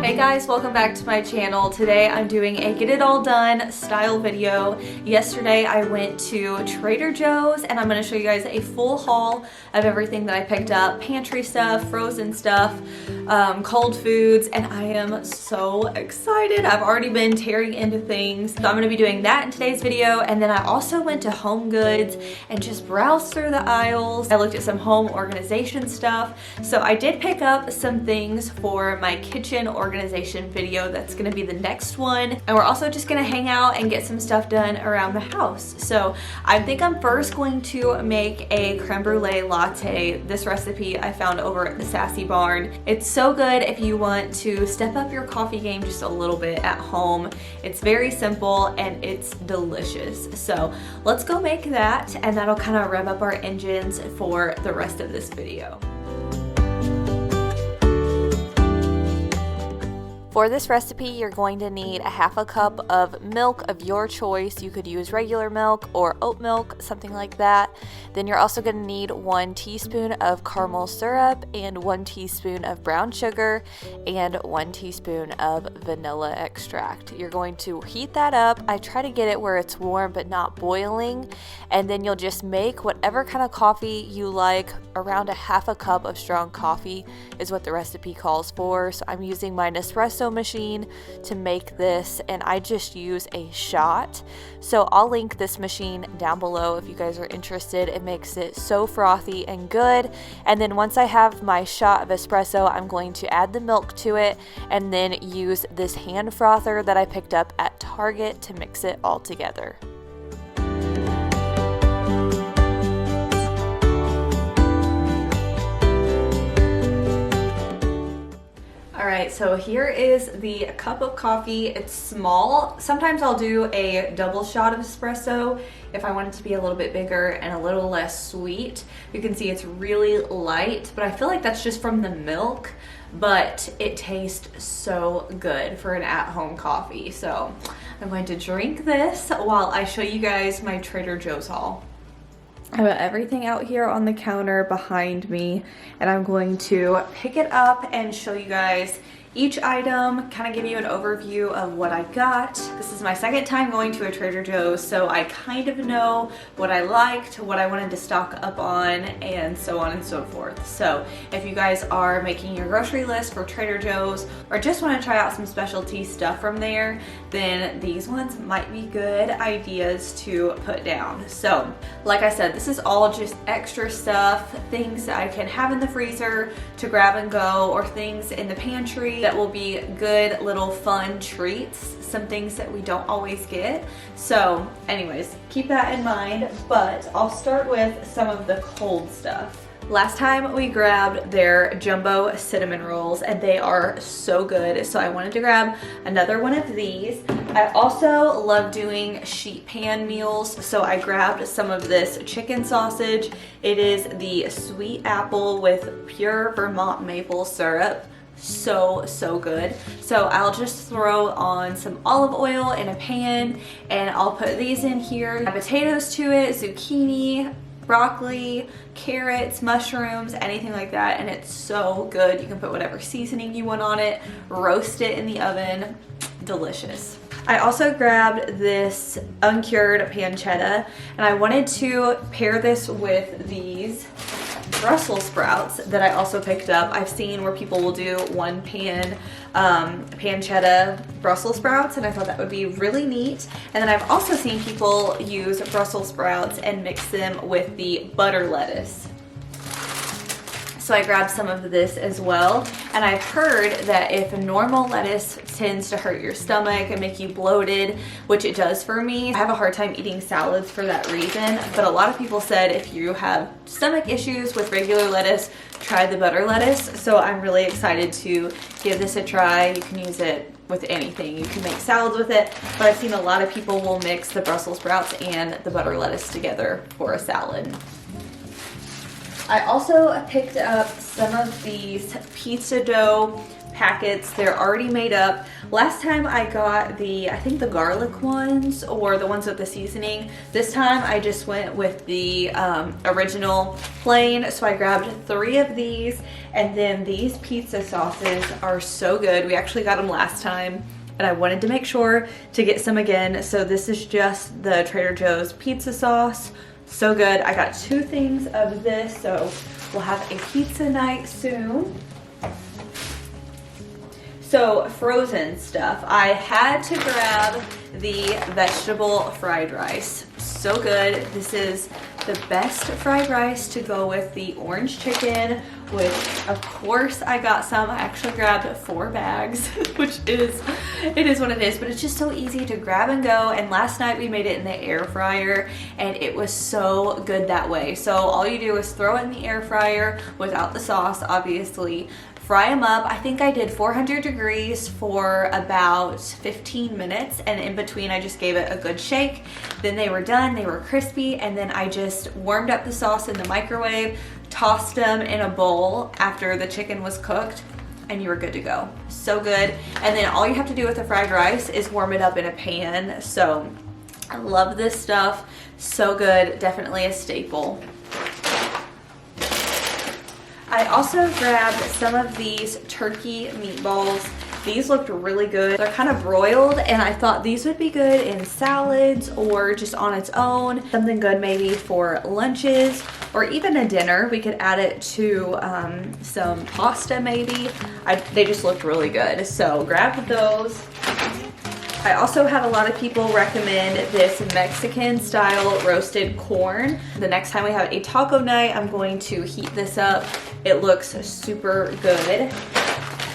Hey guys, welcome back to my channel. Today I'm doing a get it all done style video. Yesterday I went to Trader Joe's and I'm going to show you guys a full haul of everything that I picked up. Pantry stuff, frozen stuff, cold foods, and I am so excited. I've already been tearing into things. So I'm going to be doing that in today's video. And then I also went to Homegoods and just browsed through the aisles. I looked at some home organization stuff. So I did pick up some things for my kitchen organization video. That's gonna be the next one. And we're also just gonna hang out and get some stuff done around the house. So I think I'm first going to make a creme brulee latte. This recipe I found over at the Sassy Barn. It's so good if you want to step up your coffee game just a little bit at home. It's very simple and it's delicious. So let's go make that, and that'll kind of rev up our engines for the rest of this video. For this recipe, you're going to need a half a cup of milk of your choice. You could use regular milk or oat milk, something like that. Then you're also going to need 1 teaspoon of caramel syrup and 1 teaspoon of brown sugar and 1 teaspoon of vanilla extract. You're going to heat that up. I try to get it where it's warm but not boiling, and then you'll just make whatever kind of coffee you like. Around a half a cup of strong coffee is what the recipe calls for. So I'm using my Nespresso machine to make this, and I just use a shot. So I'll link this machine down below if you guys are interested. It makes it so frothy and good. And then once I have my shot of espresso, I'm going to add the milk to it and then use this hand frother that I picked up at Target to mix it all together. Alright, so here is the cup of coffee. It's small. Sometimes I'll do a double shot of espresso if I want it to be a little bit bigger and a little less sweet. You can see it's really light, but I feel like that's just from the milk, but it tastes so good for an at-home coffee. So I'm going to drink this while I show you guys my Trader Joe's haul. I have everything out here on the counter behind me, and I'm going to pick it up and show you guys each item, kind of give you an overview of what I got. This is my second time going to a Trader Joe's, so I kind of know what I liked, what I wanted to stock up on, and so on and so forth. So if you guys are making your grocery list for Trader Joe's or just want to try out some specialty stuff from there, then these ones might be good ideas to put down. So like I said, this is all just extra stuff, things that I can have in the freezer to grab and go, or things in the pantry that will be good little fun treats, some things that we don't always get. So anyways, keep that in mind, but I'll start with some of the cold stuff. Last time we grabbed their jumbo cinnamon rolls and they are so good, so I wanted to grab another one of these. I also love doing sheet pan meals, so I grabbed some of this chicken sausage. It is the sweet apple with pure Vermont maple syrup. So good. So I'll just throw on some olive oil in a pan and I'll put these in here. Add potatoes to it, zucchini, broccoli, carrots, mushrooms, anything like that, and it's so good. You can put whatever seasoning you want on it, roast it in the oven. Delicious. I also grabbed this uncured pancetta, and I wanted to pair this with these Brussels sprouts that I also picked up. I've seen where people will do one pan pancetta Brussels sprouts, and I thought that would be really neat. And then I've also seen people use Brussels sprouts and mix them with the butter lettuce. So I grabbed some of this as well. And I've heard that if normal lettuce tends to hurt your stomach and make you bloated, which it does for me, I have a hard time eating salads for that reason. But a lot of people said if you have stomach issues with regular lettuce, try the butter lettuce. So I'm really excited to give this a try. You can use it with anything. You can make salads with it, but I've seen a lot of people will mix the Brussels sprouts and the butter lettuce together for a salad. I also picked up some of these pizza dough packets. They're already made up. Last time I got I think the garlic ones or the ones with the seasoning. This time I just went with the original plain. So I grabbed 3 of these, and then these pizza sauces are so good. We actually got them last time, and I wanted to make sure to get some again. So this is just the Trader Joe's pizza sauce. So good. I got 2 things of this, so we'll have a pizza night soon. So frozen stuff. I had to grab the vegetable fried rice. So good. This is the best fried rice to go with the orange chicken, which of course I got some. I actually grabbed 4 bags, which it is what it is, but it's just so easy to grab and go. And last night we made it in the air fryer, and it was so good that way. So all you do is throw it in the air fryer without the sauce, obviously. Fry them up. I think I did 400 degrees for about 15 minutes, and in between I just gave it a good shake. Then they were done, they were crispy, and then I just warmed up the sauce in the microwave, tossed them in a bowl after the chicken was cooked, and you were good to go. So good. And then all you have to do with the fried rice is warm it up in a pan. So I love this stuff. So good. Definitely a staple. I also grabbed some of these turkey meatballs. These looked really good. They're kind of broiled, and I thought these would be good in salads or just on its own. Something good maybe for lunches or even a dinner. We could add it to some pasta maybe. They just looked really good. So grab those. I also had a lot of people recommend this Mexican style roasted corn. The next time we have a taco night, I'm going to heat this up. It looks super good.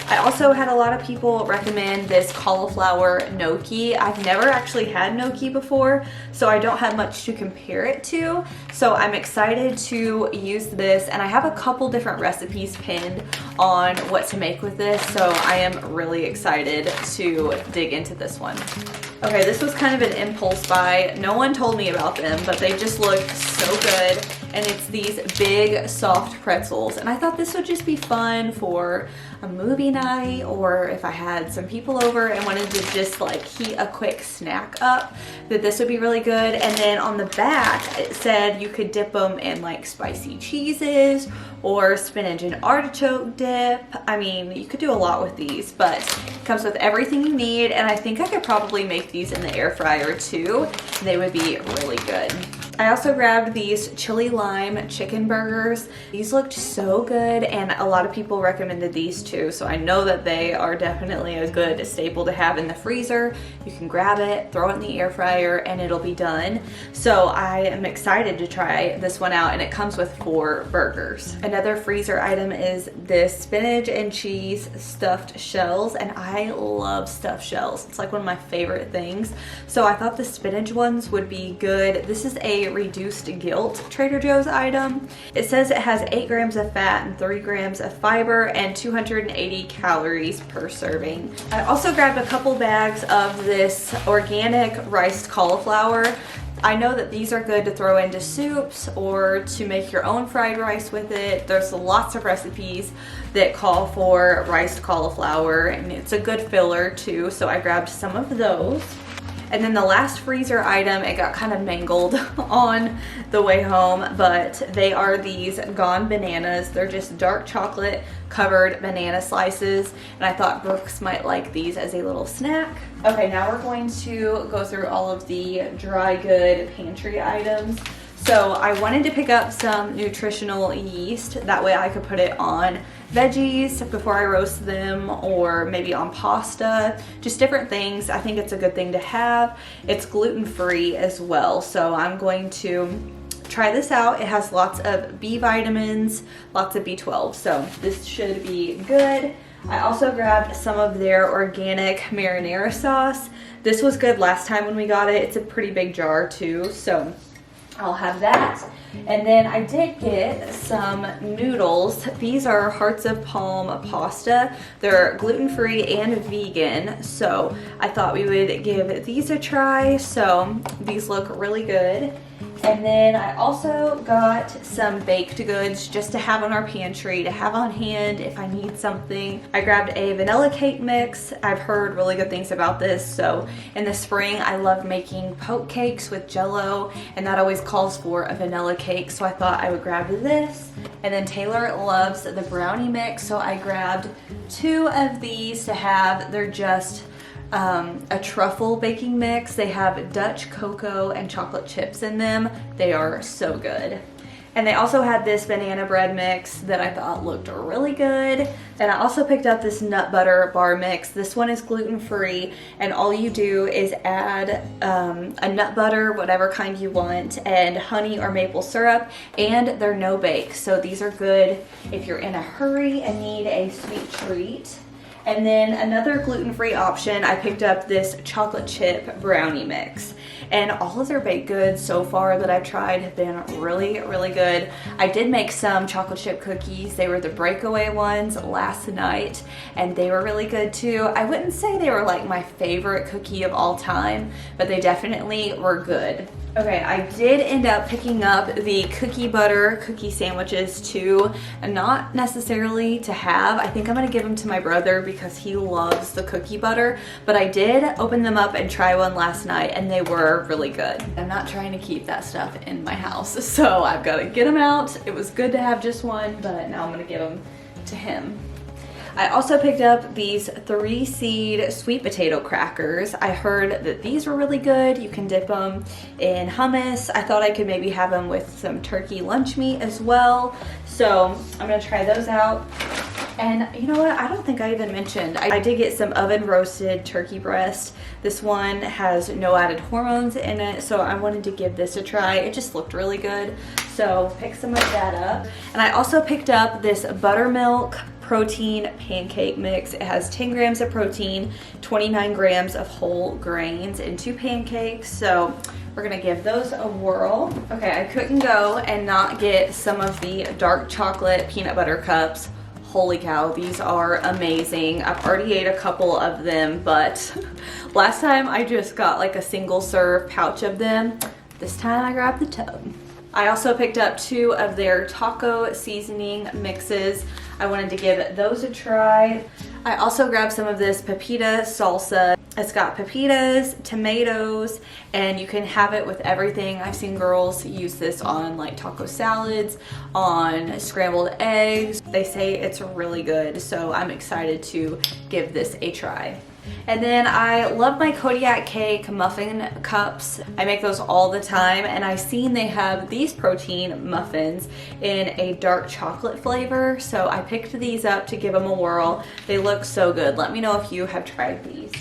I also had a lot of people recommend this cauliflower gnocchi. I've never actually had gnocchi before, so I don't have much to compare it to. So I'm excited to use this, and I have a couple different recipes pinned on what to make with this, so I am really excited to dig into this one. Okay, this was kind of an impulse buy. No one told me about them, but they just looked so good. And it's these big soft pretzels. And I thought this would just be fun for a movie night, or if I had some people over and wanted to just like heat a quick snack up, that this would be really good. And then on the back, it said you could dip them in like spicy cheeses or spinach and artichoke dip. I mean, you could do a lot with these, but it comes with everything you need. And I think I could probably make these in the air fryer too. They would be really good. I also grabbed these chili lime chicken burgers. These looked so good, and a lot of people recommended these too, so I know that they are definitely a good staple to have in the freezer. You can grab it, throw it in the air fryer, and it'll be done. So I am excited to try this one out, and it comes with 4 burgers. Another freezer item is this spinach and cheese stuffed shells, and I love stuffed shells. It's like one of my favorite things. So I thought the spinach ones would be good. This is a reduced guilt Trader Joe's item. It says it has 8 grams of fat and 3 grams of fiber and 280 calories per serving. I also grabbed a couple bags of this organic riced cauliflower. I know that these are good to throw into soups or to make your own fried rice with it. There's lots of recipes that call for riced cauliflower, and it's a good filler too, so I grabbed some of those. And then the last freezer item, it got kind of mangled on the way home, but they are these Gone Bananas. They're just dark chocolate covered banana slices, and I thought Brooks might like these as a little snack. Okay, now we're going to go through all of the dry good pantry items. So I wanted to pick up some nutritional yeast. That way I could put it on veggies before I roast them, or maybe on pasta, just different things. I think it's a good thing to have. It's gluten-free as well, so I'm going to try this out. It has lots of B vitamins, lots of B12, so this should be good. I also grabbed some of their organic marinara sauce. This was good last time when we got it. It's a pretty big jar too, so I'll have that. And then I did get some noodles. These are Hearts of Palm pasta. They're gluten-free and vegan, so I thought we would give these a try. So these look really good. And then I also got some baked goods just to have on our pantry, to have on hand if I need something. I grabbed a vanilla cake mix. I've heard really good things about this. So in the spring, I love making poke cakes with Jell-O, and that always calls for a vanilla cake. So I thought I would grab this. And then Taylor loves the brownie mix, so I grabbed 2 of these to have. They're just a truffle baking mix. They have Dutch cocoa and chocolate chips in them. They are so good. And they also had this banana bread mix that I thought looked really good. And I also picked up this nut butter bar mix. This one is gluten-free, and all you do is add a nut butter, whatever kind you want, and honey or maple syrup, and they're no bake. So these are good if you're in a hurry and need a sweet treat. And then another gluten-free option, I picked up this chocolate chip brownie mix. And all of their baked goods so far that I've tried have been really, really good. I did make some chocolate chip cookies. They were the breakaway ones last night, and they were really good too. I wouldn't say they were like my favorite cookie of all time, but they definitely were good. Okay, I did end up picking up the cookie butter cookie sandwiches too, and not necessarily to have. I think I'm gonna give them to my brother because he loves the cookie butter, but I did open them up and try one last night, and they were really good. I'm not trying to keep that stuff in my house, so I've got to get them out. It was good to have just one, but now I'm gonna give them to him. I also picked up these 3-seed sweet potato crackers. I heard that these were really good. You can dip them in hummus. I thought I could maybe have them with some turkey lunch meat as well. So I'm gonna try those out. And you know what? I don't think I even mentioned, I did get some oven roasted turkey breast. This one has no added hormones in it, so I wanted to give this a try. It just looked really good. So pick some of that up. And I also picked up this buttermilk protein pancake mix. It has 10 grams of protein, 29 grams of whole grains in 2 pancakes. So we're gonna give those a whirl. Okay, I couldn't go and not get some of the dark chocolate peanut butter cups. Holy cow, these are amazing. I've already ate a couple of them, but last time I just got like a single serve pouch of them. This time I grabbed the tub. I also picked up 2 of their taco seasoning mixes. I wanted to give those a try. I also grabbed some of this pepita salsa. It's got pepitas, tomatoes, and you can have it with everything. I've seen girls use this on like taco salads, on scrambled eggs. They say it's really good, so I'm excited to give this a try. And then I love my Kodiak cake muffin cups. I make those all the time, and I've seen they have these protein muffins in a dark chocolate flavor, so I picked these up to give them a whirl. They look so good. Let me know if you have tried these.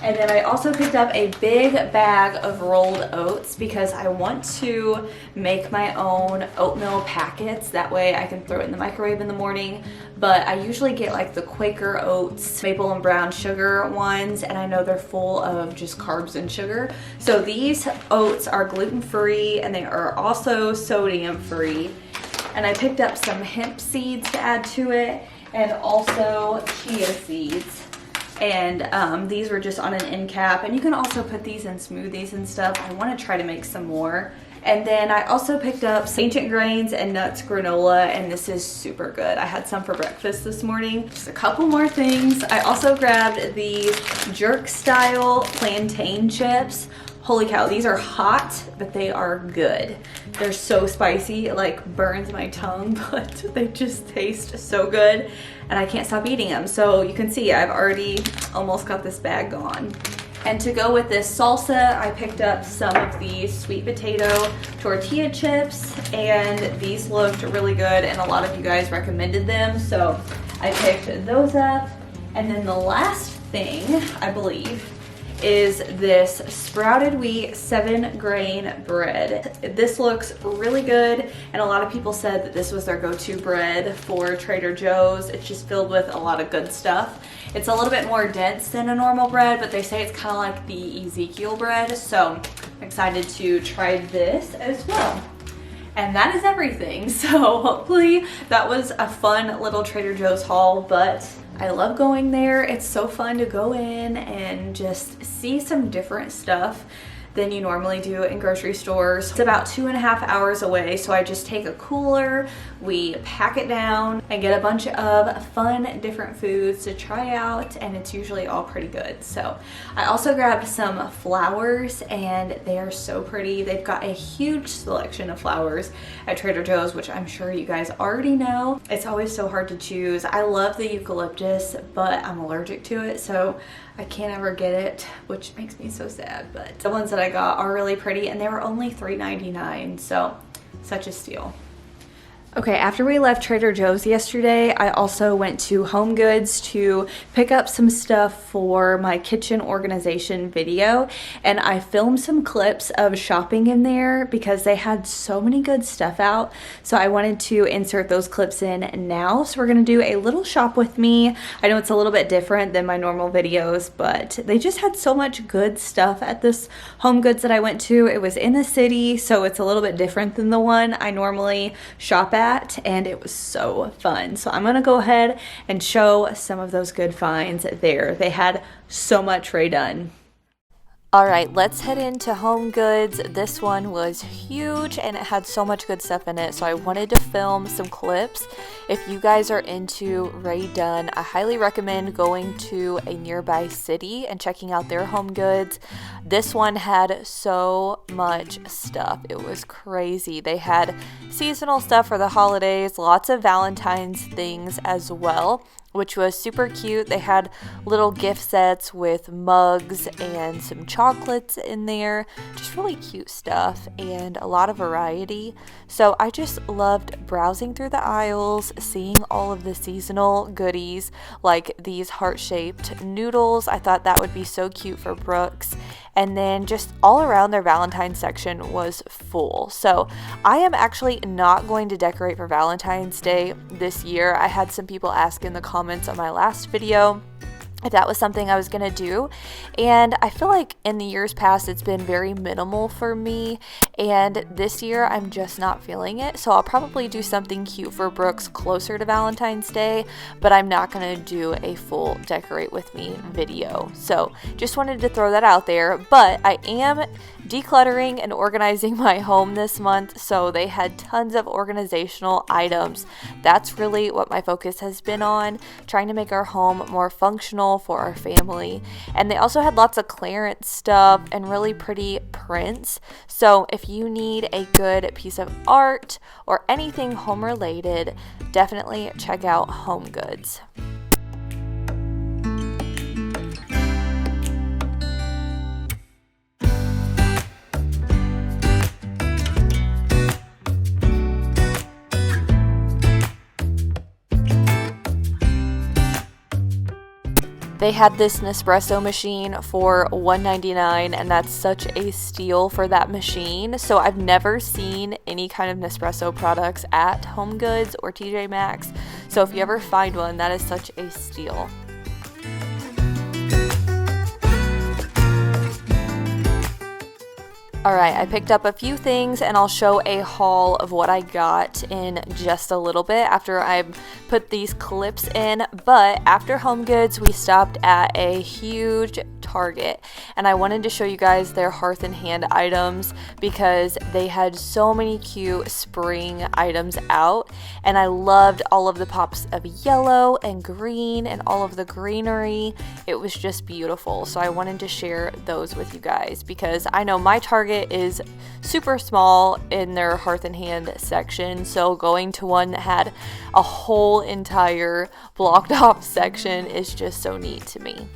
And then I also picked up a big bag of rolled oats because I want to make my own oatmeal packets. That way I can throw it in the microwave in the morning. But I usually get like the Quaker Oats maple and brown sugar ones, and I know they're full of just carbs and sugar. So these oats are gluten-free, and they are also sodium-free. And I picked up some hemp seeds to add to it, and also chia seeds. And these were just on an end cap, and you can also put these in smoothies and stuff. I want to try to make some more. And then I also picked up ancient grains and nuts granola, and this is super good. I had some for breakfast this morning. Just a couple more things. I also grabbed these jerk style plantain chips. Holy cow, these are hot, but they are good. They're so spicy, it like burns my tongue, but they just taste so good, and I can't stop eating them. So you can see I've already almost got this bag gone. And to go with this salsa, I picked up some of these sweet potato tortilla chips, and these looked really good, and a lot of you guys recommended them, so I picked those up. And then the last thing, I believe, is this sprouted wheat 7-grain bread. This looks really good, and a lot of people said that this was their go-to bread for Trader Joe's. It's just filled with a lot of good stuff. It's a little bit more dense than a normal bread, but they say it's kind of like the Ezekiel bread, so I'm excited to try this as well. And that is everything. So hopefully that was a fun little Trader Joe's haul, but I love going there. It's so fun to go in and just see some different stuff than you normally do in grocery stores. It's about 2.5 hours away, so I just take a cooler, we pack it down, and get a bunch of fun different foods to try out, and it's usually all pretty good. So I also grabbed some flowers, and they are so pretty. They've got a huge selection of flowers at Trader Joe's, which I'm sure you guys already know. It's always so hard to choose. I love the eucalyptus, but I'm allergic to it, so I can't ever get it, which makes me so sad. But the ones that I got are really pretty, and they were only $3.99, so such a steal. Okay, after we left Trader Joe's yesterday, I also went to Homegoods to pick up some stuff for my kitchen organization video, and I filmed some clips of shopping in there because they had so many good stuff out, so I wanted to insert those clips in now. So we're gonna do a little shop with me. I know it's a little bit different than my normal videos, but they just had so much good stuff at this Homegoods that I went to. It was in the city, so it's a little bit different than the one I normally shop at, and it was so fun. So I'm gonna go ahead and show some of those good finds there. They had so much redone. All right, let's head into Homegoods. This one was huge and it had so much good stuff in it, so I wanted to film some clips. If you guys are into redone, I highly recommend going to a nearby city and checking out their Homegoods. This one had so much stuff. It was crazy. They had seasonal stuff for the holidays, lots of Valentine's things as well, which was super cute. They had little gift sets with mugs and some chocolates in there. Just really cute stuff and a lot of variety. So I just loved browsing through the aisles, seeing all of the seasonal goodies like these heart-shaped noodles. I thought that would be so cute for Brooks. And then just all around their Valentine's section was full. So I am actually not going to decorate for Valentine's Day this year. I had some people ask in the comments on my last video if that was something I was gonna do, and I feel like in the years past it's been very minimal for me, and this year I'm just not feeling it. So I'll probably do something cute for Brooks closer to Valentine's Day, but I'm not gonna do a full decorate with me video. So just wanted to throw that out there. But I am decluttering and organizing my home this month, so they had tons of organizational items. That's really what my focus has been on, trying to make our home more functional for our family. And they also had lots of clearance stuff and really pretty prints. So if you need a good piece of art or anything home related, definitely check out Homegoods. They had this Nespresso machine for $1.99, and that's such a steal for that machine. So I've never seen any kind of Nespresso products at Homegoods or TJ Maxx. So if you ever find one, that is such a steal. Alright, I picked up a few things and I'll show a haul of what I got in just a little bit after I put these clips in. But after Homegoods, we stopped at a huge Target, and I wanted to show you guys their Hearth and Hand items because they had so many cute spring items out, and I loved all of the pops of yellow and green and all of the greenery. It was just beautiful, so I wanted to share those with you guys because I know my Target is super small in their Hearth and Hand section, so going to one that had a whole entire blocked off section is just so neat to me.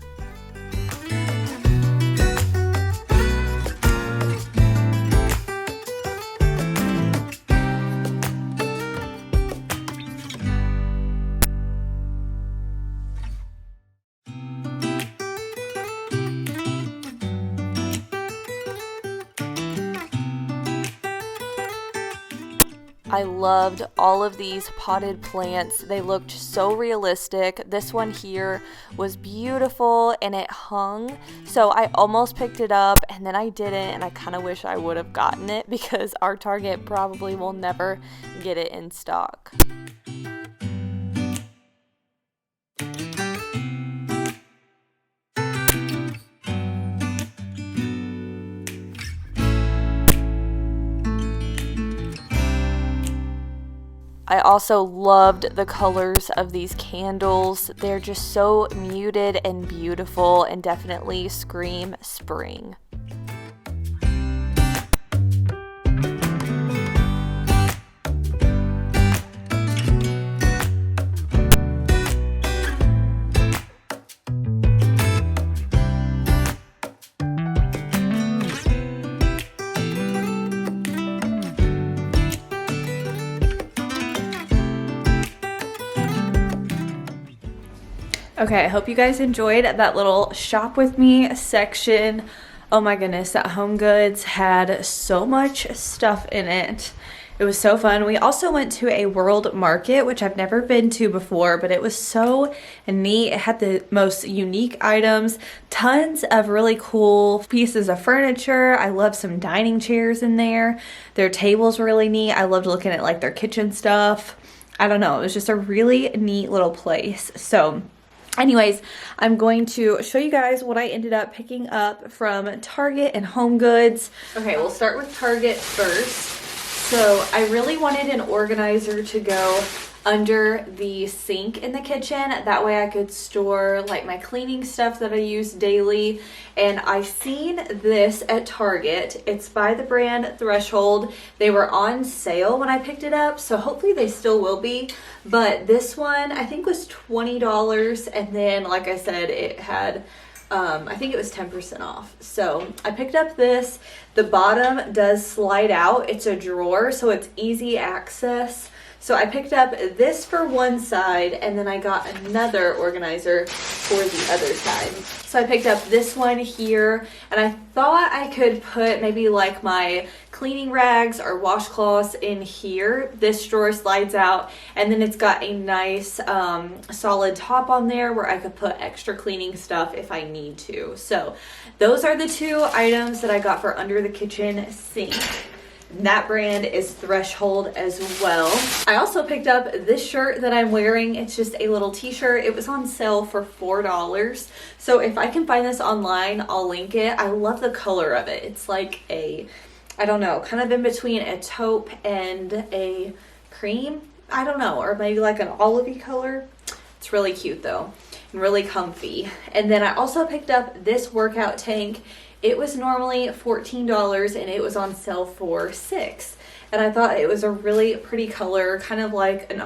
I loved all of these potted plants. They looked so realistic. This one here was beautiful and it hung. So I almost picked it up and then I didn't, and I kind of wish I would have gotten it because our Target probably will never get it in stock. I also loved the colors of these candles. They're just so muted and beautiful and definitely scream spring. Okay, I hope you guys enjoyed that little shop with me section. Oh my goodness, that Homegoods had so much stuff in it. It was so fun. We also went to a world market, which I've never been to before, but it was so neat. It had the most unique items, tons of really cool pieces of furniture. I love some dining chairs in there. Their tables were really neat. I loved looking at like their kitchen stuff. I don't know, it was just a really neat little place. So anyways, I'm going to show you guys what I ended up picking up from Target and HomeGoods. Okay, we'll start with Target first. So I really wanted an organizer to go under the sink in the kitchen. That way I could store like my cleaning stuff that I use daily. And I've seen this at Target. It's by the brand Threshold. They were on sale when I picked it up, so hopefully they still will be. But this one I think was $20, and then like I said, it had I think it was 10% off. So I picked up this. The bottom does slide out. It's a drawer, so it's easy access. So I picked up this for one side, and then I got another organizer for the other side. So I picked up this one here, and I thought I could put maybe like my cleaning rags or washcloths in here. This drawer slides out, and then it's got a nice solid top on there where I could put extra cleaning stuff if I need to. So those are the two items that I got for under the kitchen sink. That brand is Threshold as well. I also picked up this shirt that I'm wearing. It's just a little t-shirt. It was on sale for $4. So if I can find this online, I'll link it. I love the color of it. It's like a, I don't know, kind of in between a taupe and a cream. I don't know, or maybe like an olivey color. It's really cute though, and really comfy. And then I also picked up this workout tank. It was normally $14 and it was on sale for $6. And I thought it was a really pretty color, kind of like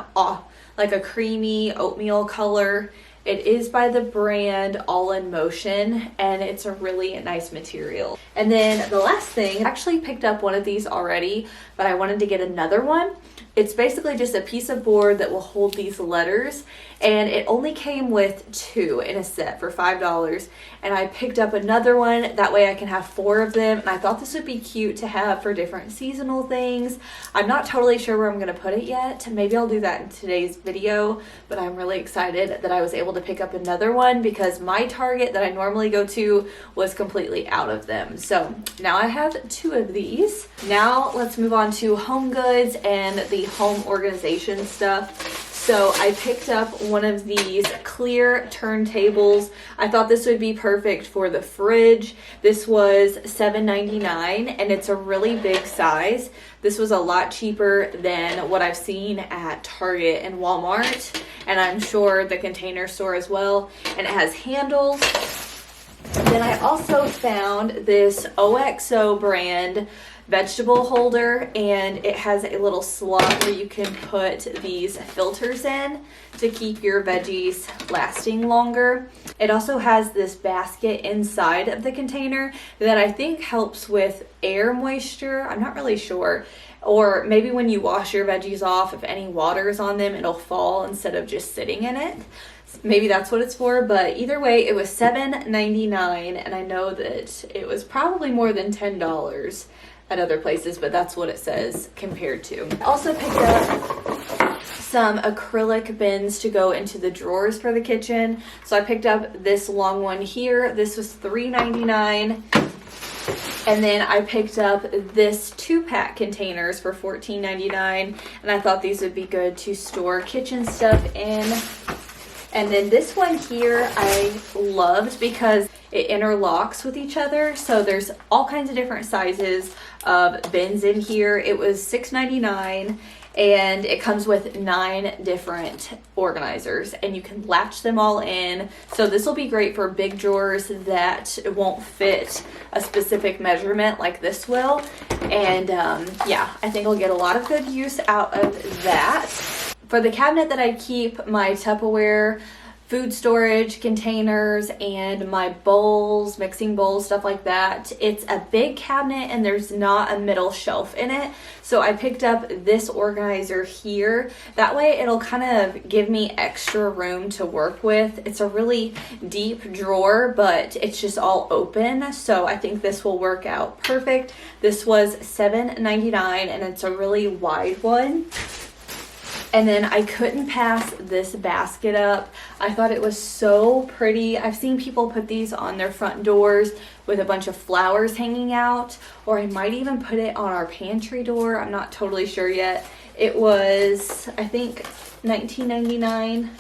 like a creamy oatmeal color. It is by the brand All in Motion, and it's a really nice material. And then the last thing, I actually picked up one of these already, but I wanted to get another one. It's basically just a piece of board that will hold these letters, and it only came with 2 in a set for $5. And I picked up another one, that way I can have 4 of them, and I thought this would be cute to have for different seasonal things. I'm not totally sure where I'm going to put it yet. Maybe I'll do that in today's video, but I'm really excited that I was able to pick up another one because my Target that I normally go to was completely out of them. So now I have 2 of these. Now let's move on to HomeGoods and the home organization stuff. So I picked up one of these clear turntables. I thought this would be perfect for the fridge. This was $7.99 and it's a really big size. This was a lot cheaper than what I've seen at Target and Walmart, and I'm sure the Container Store as well. And it has handles. Then I also found this OXO brand vegetable holder, and it has a little slot where you can put these filters in to keep your veggies lasting longer. It also has this basket inside of the container that I think helps with air moisture. I'm not really sure. Or maybe when you wash your veggies off, if any water is on them, it'll fall instead of just sitting in it. Maybe that's what it's for, but either way, it was $7.99, and I know that it was probably more than $10 at other places, but that's what it says compared to. I also picked up some acrylic bins to go into the drawers for the kitchen. So I picked up this long one here. This was $3.99. And then I picked up this 2-pack containers for $14.99, and I thought these would be good to store kitchen stuff in. And then this one here I loved because it interlocks with each other. So there's all kinds of different sizes of bins in here. It was $6.99, and it comes with 9 different organizers, and you can latch them all in. So this will be great for big drawers that won't fit a specific measurement like this will. And yeah, I think I'll get a lot of good use out of that. For the cabinet that I keep my Tupperware, food storage containers, and my bowls, mixing bowls, stuff like that, it's a big cabinet and there's not a middle shelf in it. So I picked up this organizer here. That way it'll kind of give me extra room to work with. It's a really deep drawer, but it's just all open. So I think this will work out perfect. This was $7.99 and it's a really wide one. And then I couldn't pass this basket up. I thought it was so pretty. I've seen people put these on their front doors with a bunch of flowers hanging out, or I might even put it on our pantry door. I'm not totally sure yet. It was, I think, $19.99.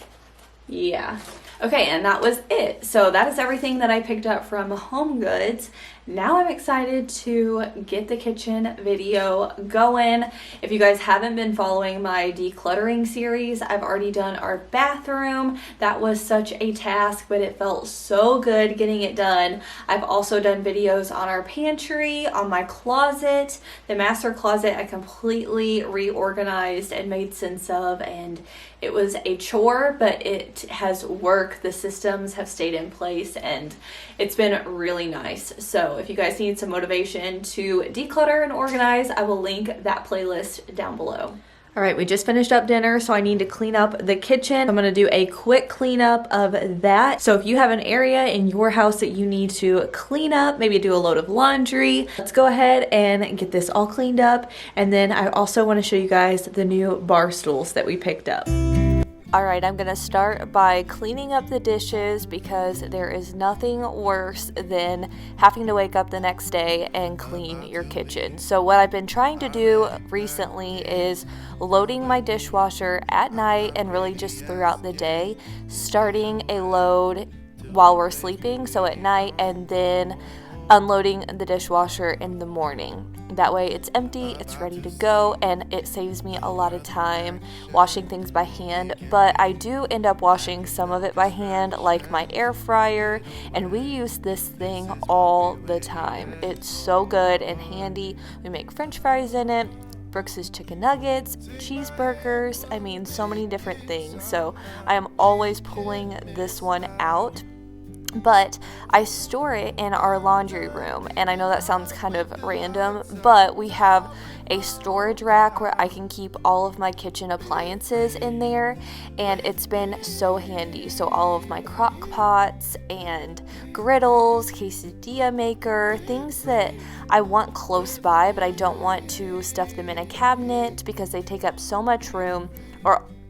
Yeah. Okay, and that was it. So that is everything that I picked up from Homegoods. Now I'm excited to get the kitchen video going. If you guys haven't been following my decluttering series, I've already done our bathroom. That was such a task, but it felt so good getting it done. I've also done videos on our pantry, on my closet. The master closet I completely reorganized and made sense of, and it was a chore, but it has worked. The systems have stayed in place and it's been really nice. So if you guys need some motivation to declutter and organize, I will link that playlist down below. All right, we just finished up dinner, so I need to clean up the kitchen. I'm gonna do a quick cleanup of that. So if you have an area in your house that you need to clean up, maybe do a load of laundry, let's go ahead and get this all cleaned up. And then I also wanna show you guys the new bar stools that we picked up. All right, I'm gonna start by cleaning up the dishes because there is nothing worse than having to wake up the next day and clean your kitchen. So what I've been trying to do recently is loading my dishwasher at night and really just throughout the day, starting a load while we're sleeping, so at night, and then unloading the dishwasher in the morning. That way it's empty, it's ready to go, and it saves me a lot of time washing things by hand. But I do end up washing some of it by hand, like my air fryer, and we use this thing all the time. It's so good and handy. We make french fries in it, Brooks's chicken nuggets, cheeseburgers, I mean so many different things. So I am always pulling this one out. But I store it in our laundry room, and I know that sounds kind of random, but we have a storage rack where I can keep all of my kitchen appliances in there, and it's been so handy. So all of my crock pots and griddles, quesadilla maker, things that I want close by, but I don't want to stuff them in a cabinet because they take up so much room,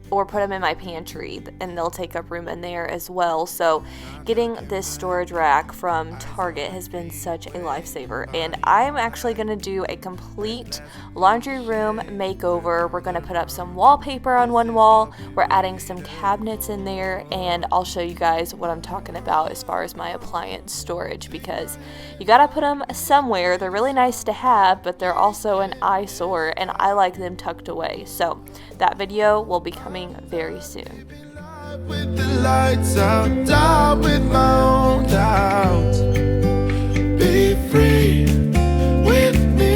or put them in my pantry and they'll take up room in there as well. So getting this storage rack from Target has been such a lifesaver, and I'm actually going to do a complete laundry room makeover. We're going to put up some wallpaper on one wall, we're adding some cabinets in there, and I'll show you guys what I'm talking about as far as my appliance storage, because you gotta put them somewhere. They're really nice to have, but they're also an eyesore, and I like them tucked away. So that video will be coming very soon. With the lights out, die with my own doubts. Be free with me.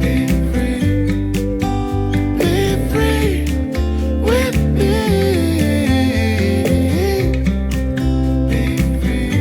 Be free. Be free with me. Be free.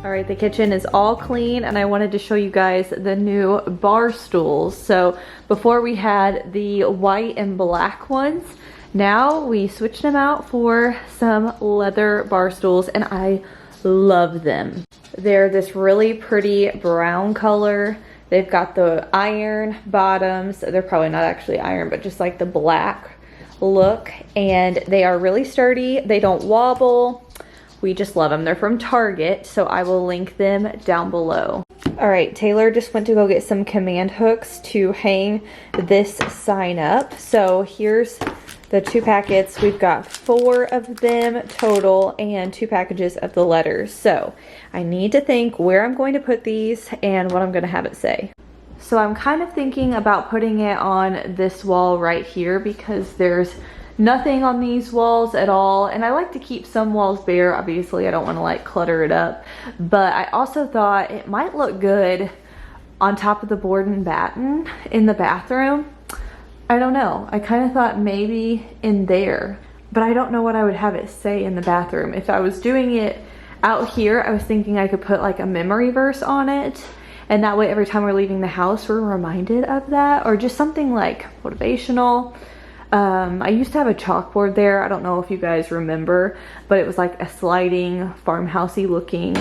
Alright, the kitchen is all clean, and I wanted to show you guys the new bar stools. So before we had the white and black ones, now we switched them out for some leather bar stools, and I love them. They're this really pretty brown color. They've got the iron bottoms. They're probably not actually iron, but just like the black look, and they are really sturdy. They don't wobble. We just love them. They're from Target, so I will link them down below. All right, Taylor just went to go get some command hooks to hang this sign up. So here's the 2 packets. We've got 4 of them total and 2 packages of the letters. So I need to think where I'm going to put these and what I'm going to have it say. So I'm kind of thinking about putting it on this wall right here because there's nothing on these walls at all, and I like to keep some walls bare. Obviously I don't want to like clutter it up, but I also thought it might look good on top of the board and batten in the bathroom. I don't know, I kind of thought maybe in there, but I don't know what I would have it say in the bathroom. If I was doing it out here, I was thinking I could put like a memory verse on it, and that way every time we're leaving the house we're reminded of that, or just something like motivational. I used to have a chalkboard there. I don't know if you guys remember, but it was like a sliding farmhousey looking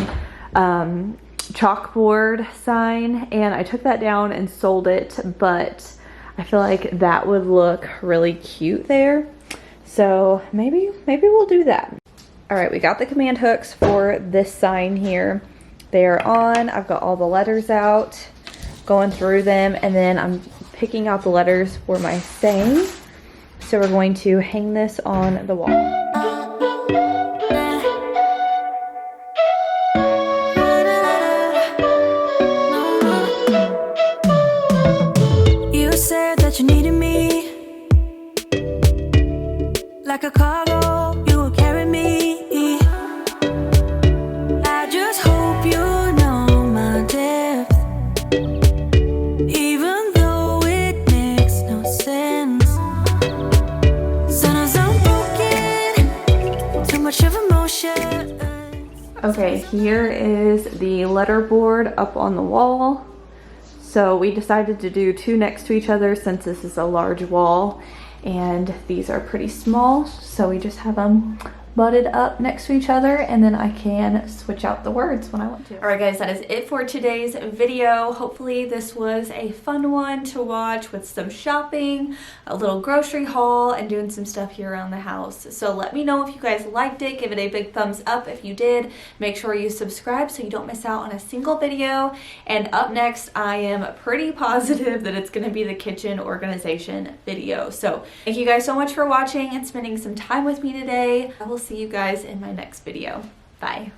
chalkboard sign, and I took that down and sold it, but I feel like that would look really cute there. So maybe we'll do that. All right, we got the command hooks for this sign here. They are on. I've got all the letters out, going through them, and then I'm picking out the letters for my saying. So we're going to hang this on the wall. You said that you needed me like a cargo, you will carry me. I just hope you know my depth, even though it makes no sense. Sometimes I'm broken, too much of emotion. Okay, here is the letter board up on the wall. So we decided to do 2 next to each other since this is a large wall, and these are pretty small, so we just have them butted up next to each other, and then I can switch out the words when I want to. All right guys, that is it for today's video. Hopefully this was a fun one to watch with some shopping, a little grocery haul, and doing some stuff here around the house. So let me know if you guys liked it. Give it a big thumbs up if you did. Make sure you subscribe so you don't miss out on a single video. And up next, I am pretty positive that it's going to be the kitchen organization video. So thank you guys so much for watching and spending some time with me today. I will see you guys in my next video. Bye.